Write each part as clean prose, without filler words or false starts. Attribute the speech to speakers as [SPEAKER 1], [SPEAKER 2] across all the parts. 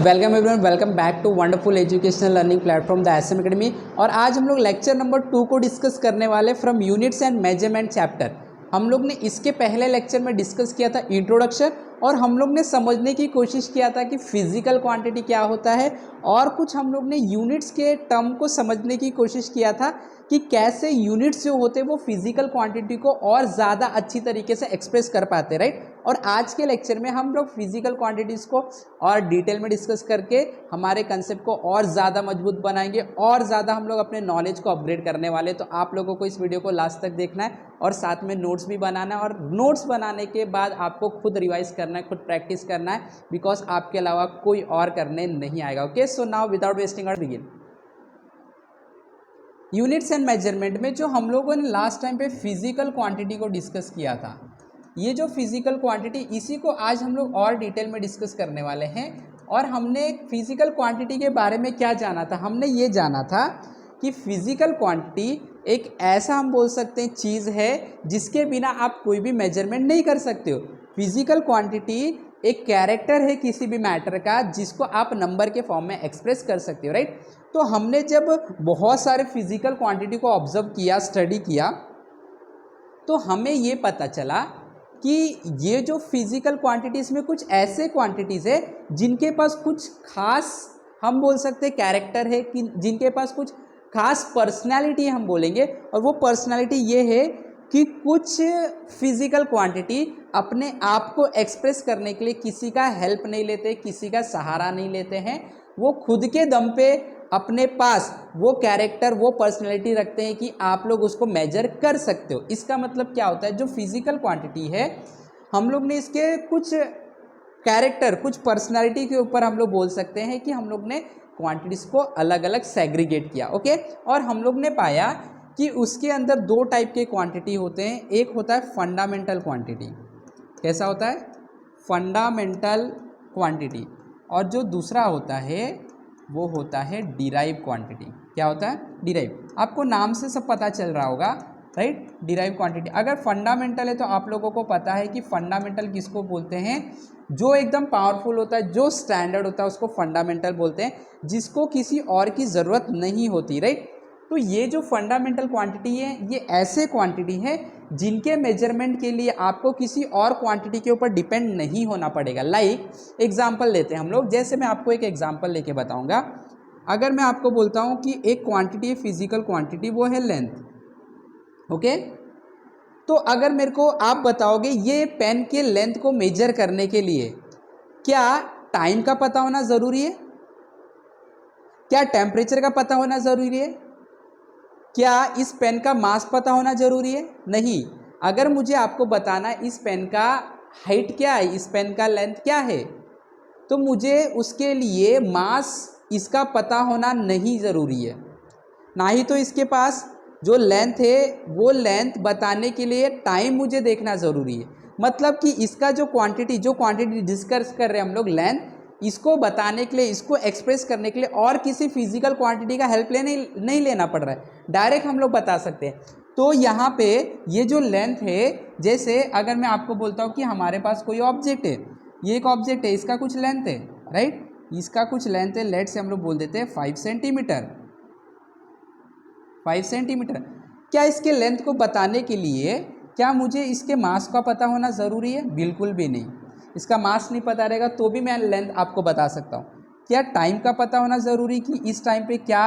[SPEAKER 1] Welcome everyone, welcome back to wonderful educational learning platform the SM academy. और आज हम लोग लेक्चर नंबर 2 को डिस्कस करने वाले from units and measurement chapter. हम लोग ने इसके पहले लेक्चर में डिस्कस किया था इंट्रोडक्शन, और हम लोग ने समझने की कोशिश किया था कि फिजिकल क्वांटिटी क्या होता है, और कुछ हम लोग ने यूनिट्स के टर्म को समझने की कोशिश किया था कि कैसे यूनिट्स जो होते हैं वो फिजिकल क्वांटिटी को और ज़्यादा अच्छी तरीके से एक्सप्रेस कर पाते, राइट। और आज के लेक्चर में हम लोग फिजिकल क्वांटिटीज़ को और डिटेल में डिस्कस करके हमारे कंसेप्ट को और ज़्यादा मजबूत बनाएंगे, और ज़्यादा हम लोग अपने नॉलेज को अपग्रेड करने वाले। तो आप लोगों को इस वीडियो को लास्ट तक देखना है और साथ में नोट्स भी बनाना है, और नोट्स बनाने के बाद आपको खुद रिवाइज करना है, खुद प्रैक्टिस करना है, बिकॉज आपके अलावा कोई और करने नहीं आएगा। Okay, so now without wasting our begin. Units and measurement में जो हम लोगों ने लास्ट टाइम पे फिजिकल क्वांटिटी को डिस्कस किया था, ये जो फिजिकल क्वांटिटी, इसी को आज हम लोग और डिटेल में डिस्कस करने वाले हैं। और हमने फिजिकल क्वांटिटी के बारे में क्या जाना था? हमने ये जाना था कि फिजिकल क्वांटिटी एक ऐसा हम बोल सकते हैं चीज़ है जिसके बिना आप कोई भी मेजरमेंट नहीं कर सकते हो। फिजिकल क्वांटिटी एक कैरेक्टर है किसी भी मैटर का जिसको आप नंबर के फॉर्म में एक्सप्रेस कर सकते हो, राइट। तो हमने जब बहुत सारे फिजिकल क्वांटिटी को ऑब्जर्व किया, स्टडी किया, तो हमें ये पता चला कि ये जो फिजिकल क्वांटिटीज़ में कुछ ऐसे क्वांटिटीज़ है जिनके पास कुछ खास हम बोल सकते हैं कैरेक्टर है, कि जिनके पास कुछ खास पर्सनालिटी हम बोलेंगे। और वो पर्सनालिटी ये है कि कुछ फिजिकल क्वांटिटी अपने आप को एक्सप्रेस करने के लिए किसी का हेल्प नहीं लेते, किसी का सहारा नहीं लेते हैं। वो खुद के दम पे अपने पास वो कैरेक्टर, वो पर्सनैलिटी रखते हैं कि आप लोग उसको मेजर कर सकते हो। इसका मतलब क्या होता है? जो फिजिकल क्वांटिटी है, हम लोग ने इसके कुछ कैरेक्टर, कुछ पर्सनैलिटी के ऊपर हम लोग बोल सकते हैं कि हम लोग ने क्वांटिटीज़ को अलग अलग सेग्रीगेट किया, ओके। और हम लोग ने पाया कि उसके अंदर दो टाइप के क्वांटिटी होते हैं। एक होता है फंडामेंटल क्वांटिटी। कैसा होता है? Fundamental quantity. और जो दूसरा होता है वो होता है डिराइव क्वांटिटी। क्या होता है? डिराइव। आपको नाम से सब पता चल रहा होगा, राइट। Derive quantity. अगर फंडामेंटल है तो आप लोगों को पता है कि फंडामेंटल किसको बोलते हैं? जो एकदम पावरफुल होता है, जो स्टैंडर्ड होता है, उसको फंडामेंटल बोलते हैं, जिसको किसी और की ज़रूरत नहीं होती, राइट। तो ये जो फंडामेंटल क्वांटिटी है, ये ऐसे क्वांटिटी है जिनके मेजरमेंट के लिए आपको किसी और क्वांटिटी के ऊपर डिपेंड नहीं होना पड़ेगा। लाइक एग्जांपल लेते हैं हम लोग। जैसे मैं आपको एक एग्जांपल लेके बताऊंगा। अगर मैं आपको बोलता हूं कि एक क्वांटिटी है, फिजिकल क्वांटिटी, वो है लेंथ, ओके। तो अगर मेरे को आप बताओगे ये पेन के लेंथ को मेजर करने के लिए क्या टाइम का पता होना ज़रूरी है? क्या टेम्परेचर का पता होना ज़रूरी है? क्या इस पेन का मास पता होना ज़रूरी है? नहीं। अगर मुझे आपको बताना है इस पेन का हाइट क्या है, इस पेन का लेंथ क्या है, तो मुझे उसके लिए मास इसका पता होना नहीं ज़रूरी है। ना ही तो इसके पास जो लेंथ है वो लेंथ बताने के लिए टाइम मुझे देखना ज़रूरी है। मतलब कि इसका जो क्वांटिटी डिस्कस कर रहे हैं हम लोग, लेंथ, इसको बताने के लिए, इसको एक्सप्रेस करने के लिए और किसी फिजिकल क्वांटिटी का हेल्प नहीं लेना पड़ रहा है, डायरेक्ट हम लोग बता सकते हैं। तो यहाँ पे ये जो लेंथ है, जैसे अगर मैं आपको बोलता हूँ कि हमारे पास कोई ऑब्जेक्ट है, ये एक ऑब्जेक्ट है, इसका कुछ लेंथ है, राइट। इसका कुछ लेंथ है, लेट से हम लोग बोल देते हैं 5 सेंटीमीटर। 5 सेंटीमीटर। क्या इसके लेंथ को बताने के लिए क्या मुझे इसके मास का पता होना ज़रूरी है? बिल्कुल भी नहीं। इसका मास नहीं पता रहेगा तो भी मैं लेंथ आपको बता सकता हूँ। क्या टाइम का पता होना ज़रूरी कि इस टाइम पे क्या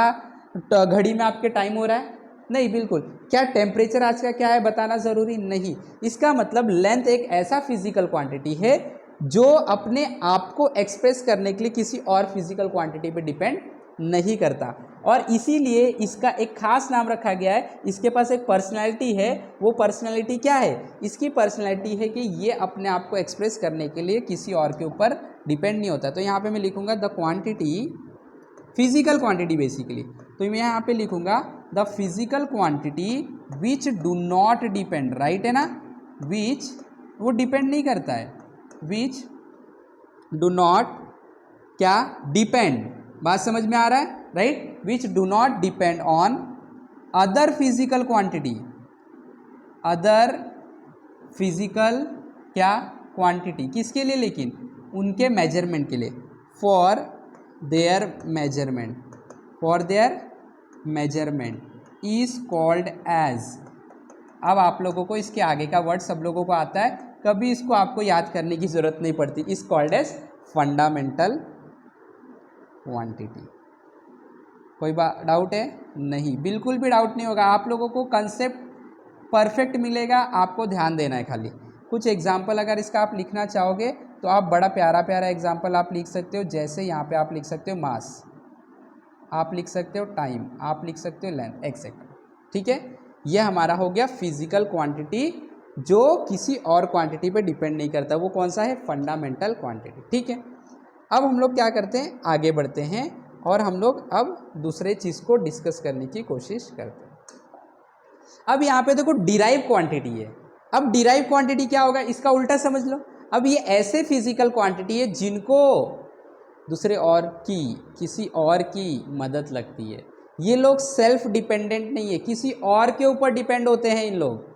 [SPEAKER 1] घड़ी में आपके टाइम हो रहा है? नहीं, बिल्कुल। क्या टेम्परेचर आज का क्या है बताना ज़रूरी? नहीं। इसका मतलब लेंथ एक ऐसा फिजिकल क्वांटिटी है जो अपने आप को एक्सप्रेस करने के लिए किसी और फिजिकल क्वांटिटी पे डिपेंड नहीं करता, और इसीलिए इसका एक खास नाम रखा गया है। इसके पास एक पर्सनैलिटी है। वो पर्सनैलिटी क्या है? इसकी पर्सनैलिटी है कि ये अपने आप को एक्सप्रेस करने के लिए किसी और के ऊपर डिपेंड नहीं होता। तो यहाँ पे मैं लिखूँगा the quantity, physical quantity basically. तो मैं यहाँ पे लिखूँगा the physical quantity which do not depend, right है ना। विच, वो डिपेंड नहीं करता है, विच डू नॉट क्या डिपेंड, बात समझ में आ रहा है, right. Which do not depend on other physical quantity, other physical क्या क्वांटिटी, किसके लिए? लेकिन उनके मेजरमेंट के लिए। For their measurement is called as। अब आप लोगों को इसके आगे का वर्ड सब लोगों को आता है, कभी इसको आपको याद करने की ज़रूरत नहीं पड़ती। Is called as fundamental quantity. कोई डाउट है? नहीं, बिल्कुल भी डाउट नहीं होगा। आप लोगों को कंसेप्ट परफेक्ट मिलेगा, आपको ध्यान देना है खाली। कुछ एग्जाम्पल अगर इसका आप लिखना चाहोगे तो आप बड़ा प्यारा प्यारा एग्जाम्पल आप लिख सकते हो। जैसे यहाँ पे आप लिख सकते हो मास, आप लिख सकते हो टाइम, आप लिख सकते हो लेंथ, एक्सेट्रा। ठीक है, यह हमारा हो गया फिजिकल क्वांटिटी जो किसी और क्वांटिटी पे डिपेंड नहीं करता। वो कौन सा है? Fundamental quantity. ठीक है, अब हम लोग क्या करते हैं, आगे बढ़ते हैं और हम लोग अब दूसरे चीज़ को डिस्कस करने की कोशिश करते हैं। अब यहाँ पे देखो डिराइव क्वांटिटी है। अब डिराइव क्वांटिटी क्या होगा, इसका उल्टा समझ लो। अब ये ऐसे फिजिकल क्वांटिटी है जिनको दूसरे और की, किसी और की मदद लगती है। ये लोग सेल्फ डिपेंडेंट नहीं है, किसी और के ऊपर डिपेंड होते हैं इन लोग।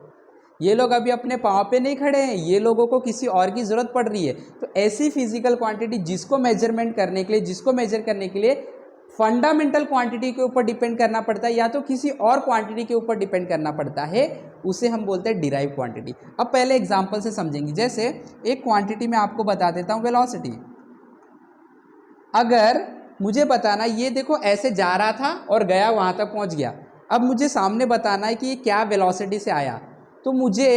[SPEAKER 1] ये लोग अभी अपने पाँव पे नहीं खड़े हैं, ये लोगों को किसी और की ज़रूरत पड़ रही है। तो ऐसी फिजिकल क्वांटिटी जिसको मेजरमेंट करने के लिए, जिसको मेजर करने के लिए फंडामेंटल क्वांटिटी के ऊपर डिपेंड करना पड़ता है या तो किसी और क्वांटिटी के ऊपर डिपेंड करना पड़ता है, उसे हम बोलते हैं डिराइव क्वांटिटी। अब पहले एग्जांपल से समझेंगे। जैसे एक क्वांटिटी मैं आपको बता देता हूँ, वेलोसिटी। अगर मुझे बताना, ये देखो ऐसे जा रहा था और गया, वहाँ तक पहुँच गया। अब मुझे सामने बताना है कि ये क्या वेलोसिटी से आया, तो मुझे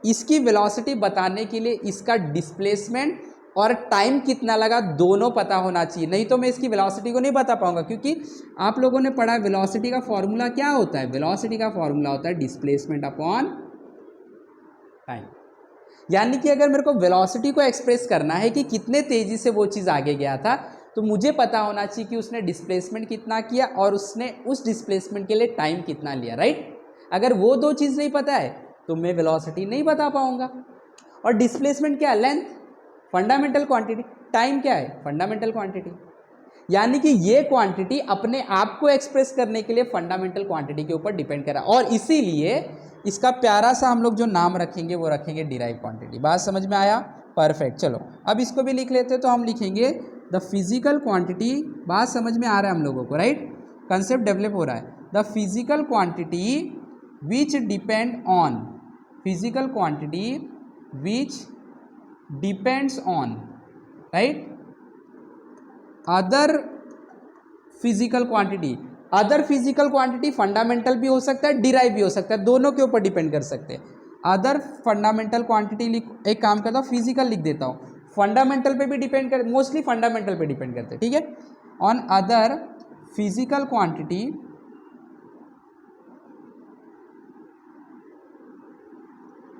[SPEAKER 1] इसकी वेलोसिटी बताने के लिए इसका डिस्प्लेसमेंट और टाइम कितना लगा दोनों पता होना चाहिए, नहीं तो मैं इसकी वेलोसिटी को नहीं बता पाऊंगा। क्योंकि आप लोगों ने पढ़ा वेलोसिटी का फॉर्मूला क्या होता है, वेलोसिटी का फॉर्मूला होता है डिस्प्लेसमेंट अपॉन टाइम। यानी कि अगर मेरे को वेलोसिटी को एक्सप्रेस करना है कि कितने तेजी से वो चीज़ आगे गया था, तो मुझे पता होना चाहिए कि उसने डिस्प्लेसमेंट कितना किया और उसने उस डिस्प्लेसमेंट के लिए टाइम कितना लिया, राइट। अगर वो दो चीज़ नहीं पता है तो मैं वेलोसिटी नहीं बता पाऊंगा। और डिस्प्लेसमेंट क्या है, लेंथ, फंडामेंटल क्वांटिटी। टाइम क्या है, फंडामेंटल क्वांटिटी। यानी कि ये क्वांटिटी अपने आप को एक्सप्रेस करने के लिए फंडामेंटल क्वांटिटी के ऊपर डिपेंड कर रहा है, और इसीलिए इसका प्यारा सा हम लोग जो नाम रखेंगे वो रखेंगे डिराइव क्वांटिटी। बात समझ में आया? परफेक्ट। चलो अब इसको भी लिख लेते हैं। तो हम लिखेंगे द फिजिकल क्वांटिटी। बात समझ में आ रहा है हम लोगों को, राइट? कंसेप्ट डेवलप हो रहा है। The physical quantity which depend on, physical quantity which depends on, right, other physical quantity. Other physical quantity fundamental भी हो सकता है, डिराइव भी हो सकता है, दोनों के ऊपर डिपेंड कर सकते हैं। अदर फंडामेंटल क्वांटिटी लिख, एक काम करता हूँ फिजिकल लिख देता हूँ, फंडामेंटल पे भी डिपेंड कर, मोस्टली फंडामेंटल पे डिपेंड करते हैं, ठीक है। On other physical quantity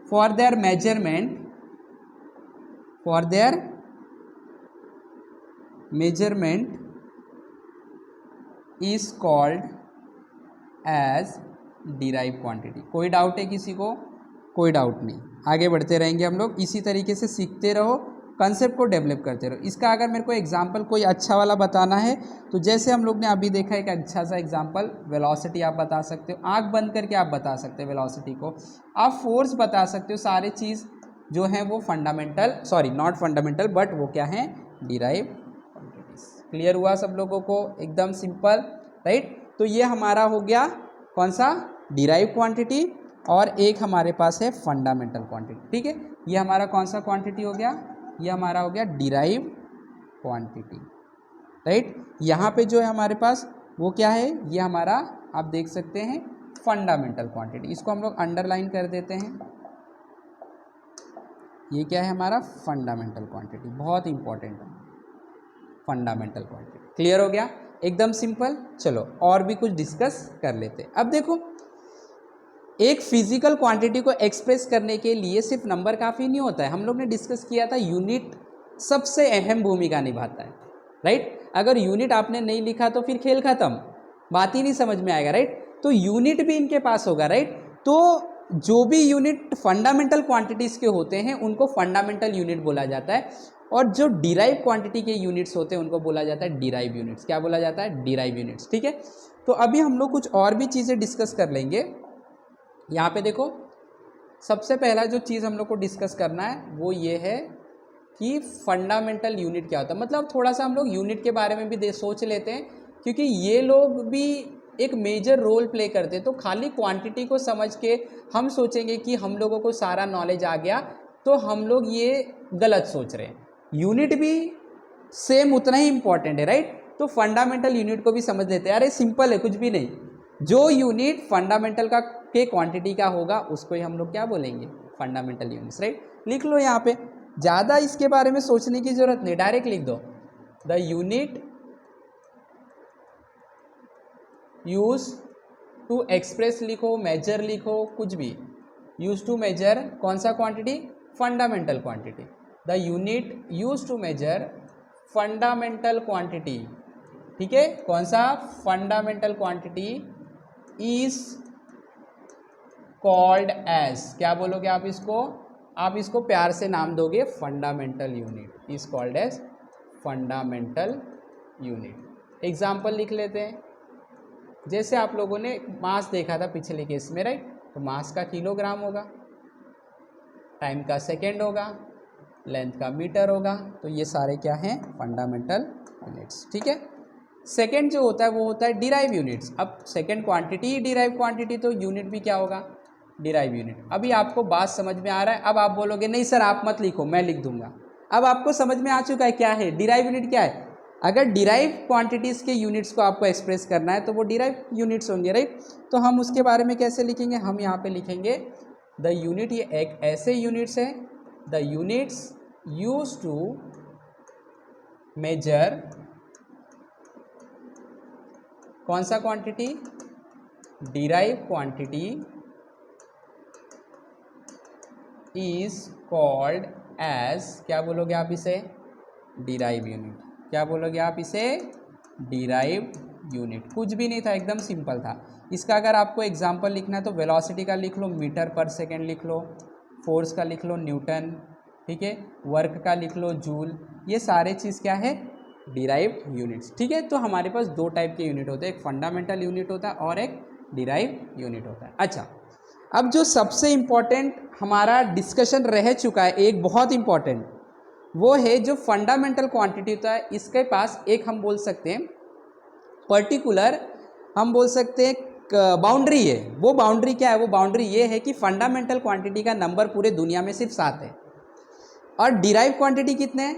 [SPEAKER 1] for their measurement, for their measurement is called as derived quantity। कोई डाउट है किसी को? कोई डाउट नहीं, आगे बढ़ते रहेंगे हम लोग। इसी तरीके से सीखते रहो, कंसेप्ट को डेवलप करते रहो। इसका अगर मेरे को एग्जाम्पल कोई अच्छा वाला बताना है तो जैसे हम लोग ने अभी देखा एक अच्छा सा एग्जाम्पल, वेलोसिटी आप बता सकते हो, आंख बंद करके आप बता सकते हो वेलोसिटी को, आप फोर्स बता सकते हो। सारे चीज़ जो हैं वो fundamental, sorry not fundamental, but वो क्या हैं, डिराइव क्वांटिटीज। क्लियर हुआ सब लोगों को? एकदम सिंपल, राइट। तो ये हमारा हो गया कौन सा, डिराइव क्वांटिटी, और एक हमारे पास है फंडामेंटल क्वांटिटी, ठीक है। ये हमारा कौन सा क्वांटिटी हो गया, ये हमारा हो गया डिराइव क्वांटिटी, राइट। यहाँ पे जो है हमारे पास वो क्या है, ये हमारा आप देख सकते हैं फंडामेंटल क्वांटिटी। इसको हम लोग अंडरलाइन कर देते हैं। ये क्या है हमारा, फंडामेंटल क्वांटिटी, बहुत इंपॉर्टेंट है फंडामेंटल क्वांटिटी। क्लियर हो गया? एकदम सिंपल। चलो और भी कुछ डिस्कस कर लेते हैं। अब देखो, एक फिजिकल क्वांटिटी को एक्सप्रेस करने के लिए सिर्फ नंबर काफ़ी नहीं होता है। हम लोग ने डिस्कस किया था यूनिट सबसे अहम भूमिका निभाता है, राइट। अगर यूनिट आपने नहीं लिखा तो फिर खेल खत्म, बात ही नहीं समझ में आएगा, राइट। तो यूनिट भी इनके पास होगा, राइट। तो जो भी यूनिट फंडामेंटल क्वांटिटीज़ के होते हैं उनको फंडामेंटल यूनिट बोला जाता है, और जो डिराइव क्वांटिटी के यूनिट्स होते हैं उनको बोला जाता है डिराइव यूनिट्स। क्या बोला जाता है, डिराइव यूनिट्स, ठीक है। तो अभी हम लोग कुछ और भी चीज़ें डिस्कस कर लेंगे। यहाँ पे देखो, सबसे पहला जो चीज़ हम लोग को डिस्कस करना है वो ये है कि फंडामेंटल यूनिट क्या होता है। मतलब थोड़ा सा हम लोग यूनिट के बारे में भी सोच लेते हैं, क्योंकि ये लोग भी एक मेजर रोल प्ले करते हैं। तो खाली क्वांटिटी को समझ के हम सोचेंगे कि हम लोगों को सारा नॉलेज आ गया, तो हम लोग ये गलत सोच रहे हैं। यूनिट भी सेम उतना ही इंपॉर्टेंट है, राइट। तो फंडामेंटल यूनिट को भी समझ लेते हैं। अरे सिंपल है, कुछ भी नहीं। जो यूनिट फंडामेंटल का के क्वांटिटी का होगा उसको ही हम लोग क्या बोलेंगे, फंडामेंटल यूनिट्स, राइट। लिख लो यहाँ पे, ज़्यादा इसके बारे में सोचने की जरूरत नहीं, डायरेक्ट लिख दो। The unit use to express लिखो, मेजर लिखो, कुछ भी। यूज टू मेजर कौन सा quantity, fundamental quantity. The unit use to measure fundamental quantity, ठीक है। कौन सा, fundamental quantity is called as, क्या बोलोगे आप इसको, आप इसको प्यार से नाम दोगे fundamental unit, is called as fundamental unit. Example लिख लेते हैं। जैसे आप लोगों ने मास देखा था पिछले केस में, राइट। तो मास का किलोग्राम होगा, टाइम का सेकेंड होगा, लेंथ का मीटर होगा। तो ये सारे क्या हैं, फंडामेंटल यूनिट्स, ठीक है। सेकेंड जो होता है वो होता है डिराइव यूनिट्स। अब सेकेंड क्वांटिटी डिराइव क्वांटिटी, तो यूनिट भी क्या होगा, डिराइव यूनिट। अभी आपको बात समझ में आ रहा है। अब आप बोलोगे नहीं सर आप मत लिखो, मैं लिख दूंगा। अब आपको समझ में आ चुका है क्या है डिराइव यूनिट, क्या है। अगर डिराइव क्वांटिटीज़ के यूनिट्स को आपको एक्सप्रेस करना है तो वो डिराइव यूनिट्स होंगे, राइट। तो हम उसके बारे में कैसे लिखेंगे, हम यहाँ पे लिखेंगे द यूनिट, ये एक ऐसे यूनिट्स है, the units use to measure कौन सा quantity, derive quantity is called as, क्या बोलोगे आप इसे, डिराइव यूनिट। क्या बोलोगे आप इसे, डिराइव यूनिट। कुछ भी नहीं था, एकदम सिंपल था। इसका अगर आपको एग्जांपल लिखना है तो वेलोसिटी का लिख लो मीटर पर सेकेंड लिख लो, फोर्स का लिख लो न्यूटन, ठीक है, वर्क का लिख लो जूल। ये सारे चीज़ क्या है, डिराइव यूनिट्स, ठीक है। तो हमारे पास दो टाइप के यूनिट होते हैं, एक फंडामेंटल यूनिट होता है और एक डिराइव यूनिट होता है। अच्छा, अब जो सबसे इम्पॉर्टेंट हमारा डिस्कशन रह चुका है, एक बहुत इम्पॉर्टेंट, वो है जो फंडामेंटल क्वांटिटी होता है, इसके पास एक हम बोल सकते हैं पर्टिकुलर, हम बोल सकते हैं बाउंड्री है। वो बाउंड्री क्या है, वो बाउंड्री ये है कि फंडामेंटल क्वांटिटी का नंबर पूरे दुनिया में सिर्फ 7 है। और डिराइव क्वांटिटी कितने हैं,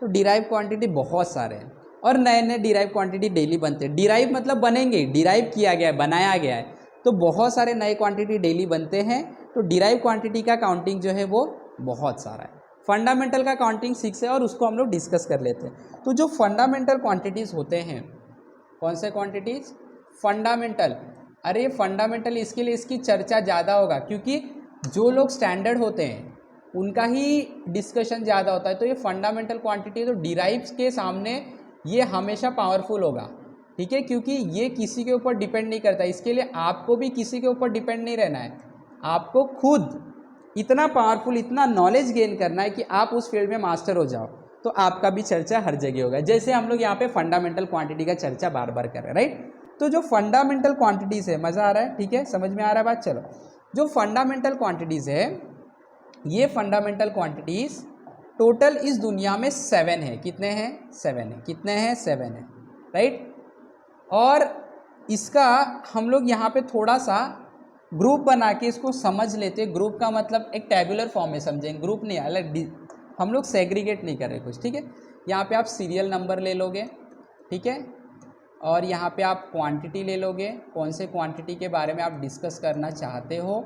[SPEAKER 1] तो डिराइव क्वांटिटी बहुत सारे हैं और नए नए डिराइव क्वांटिटी डेली बनते हैं। डिराइव मतलब बनेंगे, डिराइव किया गया है, बनाया गया है, तो बहुत सारे नए क्वांटिटी डेली बनते हैं। तो डिराइव क्वांटिटी का काउंटिंग जो है वो बहुत सारा है। फंडामेंटल का काउंटिंग 6 है और उसको हम लोग डिस्कस कर लेते हैं। तो जो फंडामेंटल क्वांटिटीज़ होते हैं, कौन से क्वांटिटीज़, फंडामेंटल। अरे फंडामेंटल इसके लिए इसकी चर्चा ज़्यादा होगा, क्योंकि जो लोग स्टैंडर्ड होते हैं उनका ही डिस्कशन ज़्यादा होता है। तो ये फंडामेंटल क्वांटिटी तो डिराइव्स के सामने ये हमेशा पावरफुल होगा, ठीक है, क्योंकि ये किसी के ऊपर डिपेंड नहीं करता। इसके लिए आपको भी किसी के ऊपर डिपेंड नहीं रहना है, आपको खुद इतना पावरफुल, इतना नॉलेज गेन करना है कि आप उस फील्ड में मास्टर हो जाओ, तो आपका भी चर्चा हर जगह होगा। जैसे हम लोग यहाँ पे फंडामेंटल क्वांटिटी का चर्चा बार बार कर रहे हैं, राइट। तो जो फंडामेंटल क्वांटिटीज़ है, मज़ा आ रहा है, ठीक है, समझ में आ रहा है बात। चलो, जो फंडामेंटल क्वांटिटीज़ है, ये फंडामेंटल क्वांटिटीज़ टोटल इस दुनिया में 7 है। कितने हैं, 7 है। कितने हैं, 7 है, राइट। और इसका हम लोग यहाँ पे थोड़ा सा ग्रुप बना के इसको समझ लेते हैं। ग्रुप का मतलब एक टेबुलर फॉर्म में समझेंगे, ग्रुप नहीं, अलग हम लोग सेग्रीगेट नहीं कर रहे कुछ, ठीक है। यहाँ पे आप सीरियल नंबर ले लोगे, ठीक है, और यहाँ पे आप क्वांटिटी ले लोगे, कौन से क्वांटिटी के बारे में आप डिस्कस करना चाहते हो,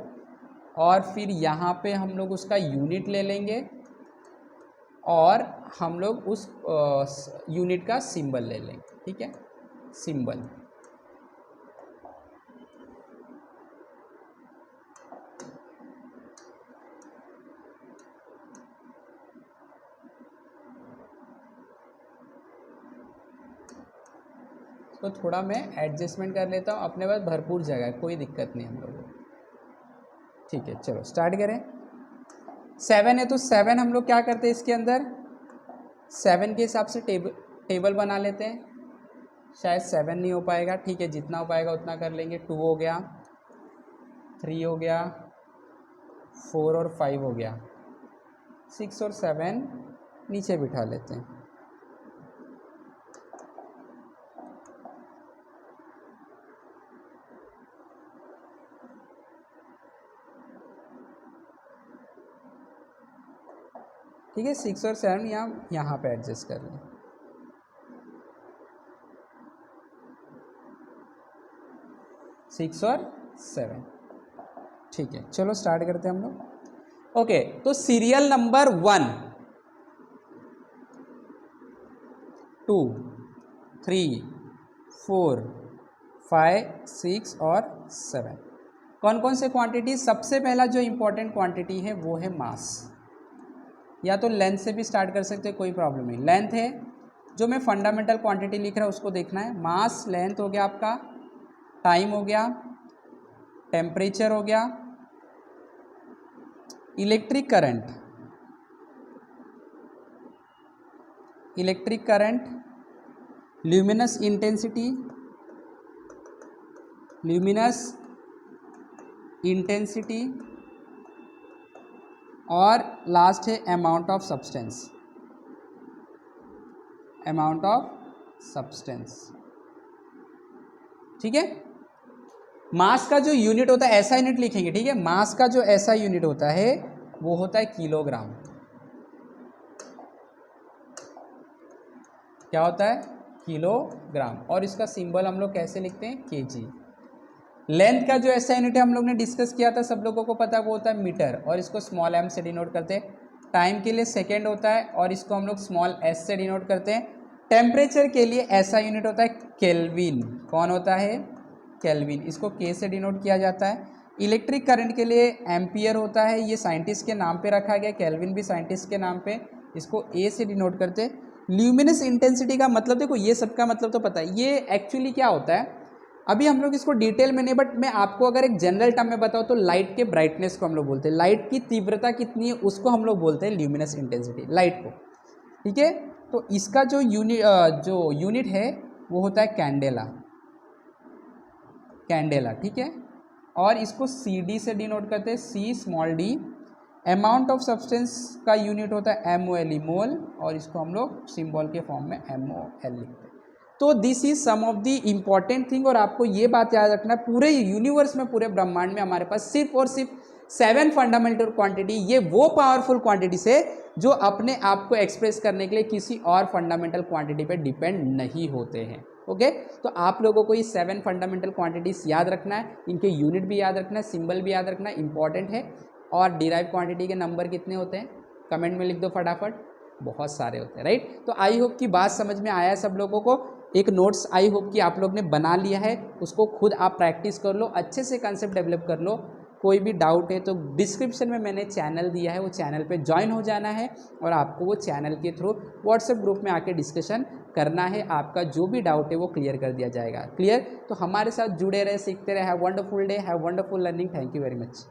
[SPEAKER 1] और फिर यहाँ पे हम लोग उसका यूनिट ले लेंगे और हम लोग उस यूनिट का सिंबल ले लेंगे, ठीक है, सिंबल। तो थोड़ा मैं एडजस्टमेंट कर लेता हूँ, अपने पास भरपूर जगह है, कोई दिक्कत नहीं हम लोगों को, ठीक है। चलो स्टार्ट करें। 7 है तो 7 हम लोग क्या करते हैं, इसके अंदर 7 के हिसाब से टेबल बना लेते हैं। शायद 7 नहीं हो पाएगा, ठीक है, जितना हो पाएगा उतना कर लेंगे। 2 हो गया, 3 हो गया, 4 और 5 हो गया, 6 और 7 नीचे बिठा लेते हैं। ठीक है, 6 और 7 यहाँ पे एडजस्ट कर लें। सिक्स और 7, ठीक है, चलो स्टार्ट करते हैं हम लोग। ओके, तो सीरियल नंबर 1, 2, 3, 4, 5, 6 और 7 कौन कौन से क्वांटिटी? सबसे पहला जो इंपॉर्टेंट क्वांटिटी है वो है मास। या तो लेंथ से भी स्टार्ट कर सकते हैं, कोई प्रॉब्लम नहीं। लेंथ है, जो मैं फंडामेंटल क्वांटिटी लिख रहा हूँ उसको देखना है। मास, लेंथ हो गया आपका, टाइम हो गया, टेम्परेचर हो गया, इलेक्ट्रिक करंट, ल्यूमिनस इंटेंसिटी और लास्ट है अमाउंट ऑफ सब्सटेंस। ठीक है, मास का जो यूनिट होता है, ऐसा यूनिट लिखेंगे, ठीक है। मास का जो ऐसा यूनिट होता है वो होता है किलोग्राम। क्या होता है? किलोग्राम। और इसका सिंबल हम लोग कैसे लिखते हैं? केजी। लेंथ का जो ऐसा यूनिट है हम लोग ने डिस्कस किया था, सब लोगों को पता है, वो होता है मीटर, और इसको स्मॉल m से डिनोट करते हैं। टाइम के लिए सेकेंड होता है और इसको हम लोग स्मॉल s से डिनोट करते हैं। टेम्परेचर के लिए ऐसा यूनिट होता है केल्विन। कौन होता है? केल्विन, इसको K से डिनोट किया जाता है। इलेक्ट्रिक करंट के लिए एम्पियर होता है, ये साइंटिस्ट के नाम पे रखा गया, केल्विन भी साइंटिस्ट के नाम पे, इसको A से डिनोट करते हैं। ल्यूमिनस इंटेंसिटी का मतलब देखो, ये सबका मतलब तो पता है, ये एक्चुअली क्या होता है अभी हम लोग इसको डिटेल में नहीं, बट मैं आपको अगर एक जनरल टर्म में बताऊँ तो लाइट के ब्राइटनेस को हम लोग बोलते हैं, लाइट की तीव्रता कितनी है उसको हम लोग बोलते हैं ल्यूमिनस इंटेंसिटी, लाइट को। ठीक है, तो इसका जो यूनिट है वो होता है कैंडेला। ठीक है, और इसको CD से डिनोट करते हैं, C small d। Amount of substance का यूनिट होता है MOLE, मोल, और इसको हम लोग सिंबल के फॉर्म में MOL लिखते हैं। तो this is some of the important thing. और आपको ये बात याद रखना है, पूरे यूनिवर्स में, पूरे ब्रह्मांड में हमारे पास सिर्फ और सिर्फ 7 फंडामेंटल क्वांटिटी, ये वो पावरफुल क्वांटिटीज है जो अपने आप को एक्सप्रेस करने के लिए किसी और फंडामेंटल क्वांटिटी पे डिपेंड नहीं होते हैं। ओके, तो आप लोगों को ये 7 फंडामेंटल क्वांटिटीज याद रखना है, इनके यूनिट भी याद रखना है, सिंबल भी याद रखना है, इंपॉर्टेंट है। और डिराइव क्वांटिटी के नंबर कितने होते हैं कमेंट में लिख दो फटाफट, बहुत सारे होते हैं, राइट। तो आई होप की बात समझ में आया है सब लोगों को। एक नोट्स आई होप कि आप लोग ने बना लिया है, उसको खुद आप प्रैक्टिस कर लो, अच्छे से कंसेप्ट डेवलप कर लो। कोई भी डाउट है तो डिस्क्रिप्शन में मैंने चैनल दिया है, वो चैनल पे ज्वाइन हो जाना है और आपको वो चैनल के थ्रू व्हाट्सएप ग्रुप में आके डिस्कशन करना है। आपका जो भी डाउट है वो क्लियर कर दिया जाएगा। क्लियर? तो हमारे साथ जुड़े रहे, सीखते रहे। Have wonderful day, have wonderful learning. Thank you very much.